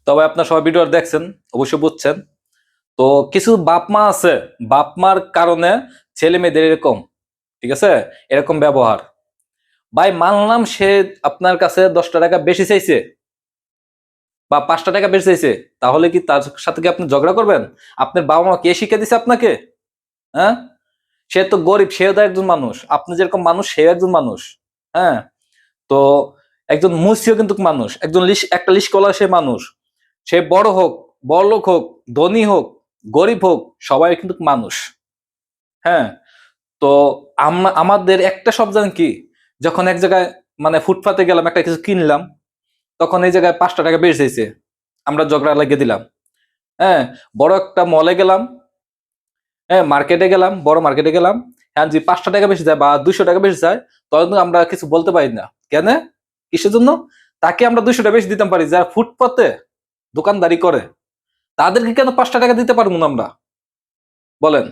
তবে আপনার সবাই ভিডিও দেখছেন, অবশ্যই বুঝছেন। তো কিছু বাপ মা আছে, বাপ মার কারণে ছেলে মেয়েদের এরকম, ঠিক আছে, এরকম ব্যবহার। ভাই মানলাম সে আপনার কাছে 10টা টাকা বেশি চাইছে বা 5টা টাকা বেশি চাইছে, তাহলে কি তার সাথে কি আপনি ঝগড়া করবেন? আপনার বাবা মা কে শিক্ষা দিছে আপনাকে? হ্যাঁ, সে তো গরিব, সেও তো একজন মানুষ, আপনি যেরকম মানুষ সেও একজন মানুষ। হ্যাঁ, তো একজন মুসিও কিন্তু মানুষ, একজন একটা লিস্কলা সে মানুষ। সে বড় হোক, বড়লোক হোক, ধনী হোক, গরিব হোক, সবাই কিন্তু মানুষ। হ্যাঁ, তো আমাদের একটা শব্দ জানেন কি, যখন এক জায়গায় মানে ফুটপাতে গেলাম একটা কিছু কিনলাম, তখন এই জায়গায় 5টা টাকা বেশি চাইছে, আমরা ঝগড়া লাগিয়ে দিলাম। হ্যাঁ, বড় একটা মলে গেলাম, হ্যাঁ মার্কেটে গেলাম, বড় মার্কেটে গেলাম, হ্যাঁ যদি 5টা টাকা বেশি যায় বা 200 টাকা বেশি যায়, তখন কিন্তু আমরা কিছু বলতে পারি না। কেন? কিসের জন্য? তাকে আমরা 200 টাকা বেশি দিতে পারি, যারা ফুটপাতে দোকানদারি করে তাদেরকে কেন 5টা টাকা দিতে পারবো না আমরা? বলেন।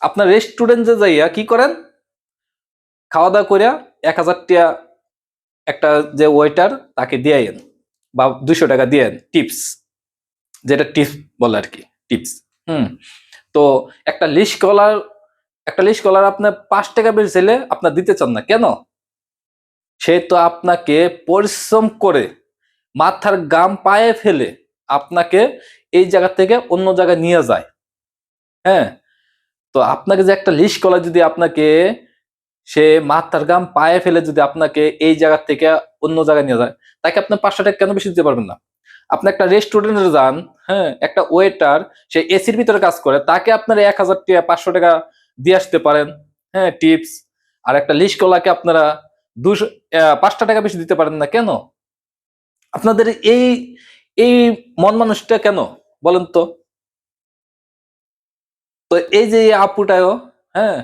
আপনার রেস্টুরেন্টে যাইয়া কি করেন? খাওয়া দাওয়া করিয়া 1000 টাকা একটা যে ওয়েটার তাকে দিয়েন বা 200 টাকা দিয়েন টিপস, যেটা টিপস বলে আর কি, টিপস। হুম, তো একটা লিস্ট কলার আপনার 5 টাকা বেশি চাইলে আপনার দিতে চান না কেন? সে তো আপনাকে পরিশ্রম করে মাথার ঘাম পায়ে ফেলে আপনাকে এই জায়গা থেকে অন্য জায়গায় নিয়ে যায়। হ্যাঁ, তো আপনাকে যে একটা লিস্ট কলা যদি আপনাকে সে মাথার ঘাম পায়ে ফেলে যদি আপনাকে এই জায়গা থেকে অন্য জায়গায় নিয়ে যায়, তাকে আপনি 500 টাকা কেন বেশি দিতে পারবেন না? আপনি একটা রেস্টুরেন্টে যান, হ্যাঁ, একটা ওয়েটার সে এসির ভিতরে কাজ করে, তাকে আপনার 1000 টাকা 500 টাকা দিয়ে আসতে পারেন, হ্যাঁ টিপস। আর একটা লিস্ট কলাকে আপনারা 5টা টাকা বেশি দিতে পারেন না কেন? আপনাদের এই এই মন মানুষটা কেন বলেন তো? তো এই যে এই আপুটাও, হ্যাঁ,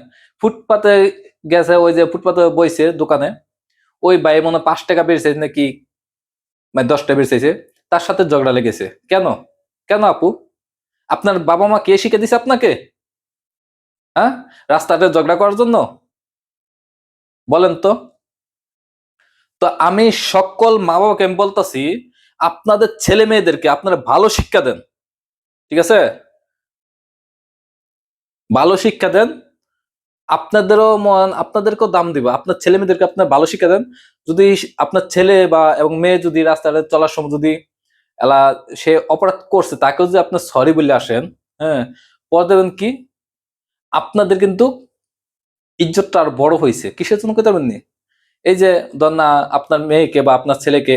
ফুটপাতে গেছে, ওই যে ফুটপাতে বইছে দোকানে, ওই ভাই মনে হয় 5 টাকা বেড়েছে নাকি, মানে 10টা বেড়েছে, তার সাথে ঝগড়া লেগেছে কেন? কেন আপু? আপনার বাবা মা কে শিখে দিছে আপনাকে? হ্যাঁ, রাস্তাতে ঝগড়া করার জন্য? বলেন তো। তো আমি সকল মা বাবাকে আমি বলতাছি, আপনাদের ছেলে মেয়েদেরকে আপনারা ভালো শিক্ষা দেন, ঠিক আছে, ভালো শিক্ষা দেন। আপনাদেরকেও দাম দিব, আপনার ছেলে মেয়েদেরকে আপনার ভালো শিক্ষা দেন। যদি আপনার ছেলে বা এবং মেয়ে যদি রাস্তায় চলার সময় যদি এলা সে অপরাধ করছে, তাকেও যদি আপনার সরি বলে আসেন, হ্যাঁ, পরে দেবেন কি আপনাদের কিন্তু ইজ্জতটা আর বড় হয়েছে। কিসের জন্য কইতে পারেননি? এই যে ধর না, আপনার মেয়েকে বা আপনার ছেলেকে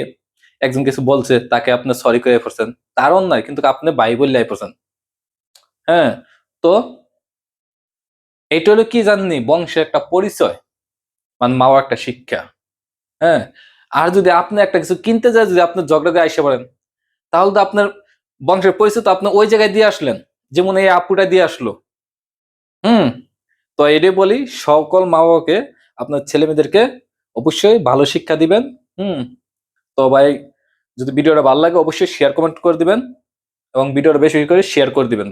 একজন কিছু বলছে, তাকে আপনি সরি করে পড়ছেন, তার অন্যায়, কিন্তু আপনি ভাই বললে পড়ছেন। হ্যাঁ, তো এটা হলো কি জাননি, বংশের একটা পরিচয়, মানে মাও একটা শিক্ষা। হ্যাঁ, আর যদি আপনি একটা কিছু কিনতে যায়, যদি আপনি ঝগড়া দিয়ে আইসা পড়েন, তাহলে তো আপনার বংশের পরিচয় তো আপনি ওই জায়গায় দিয়ে আসলেন, যেমন এই আপুটা দিয়ে আসলো। হুম, তো এটাই বলি সকল মা বাবাকে, আপনার ছেলে মেয়েদেরকে অবশ্যই ভালো শিক্ষা দিবেন। হুম, তো ভাই যদি ভিডিওটা ভালো লাগে অবশ্যই শেয়ার কমেন্ট করে দিবেন এবং ভিডিওটা বেশি করে শেয়ার করে দিবেন।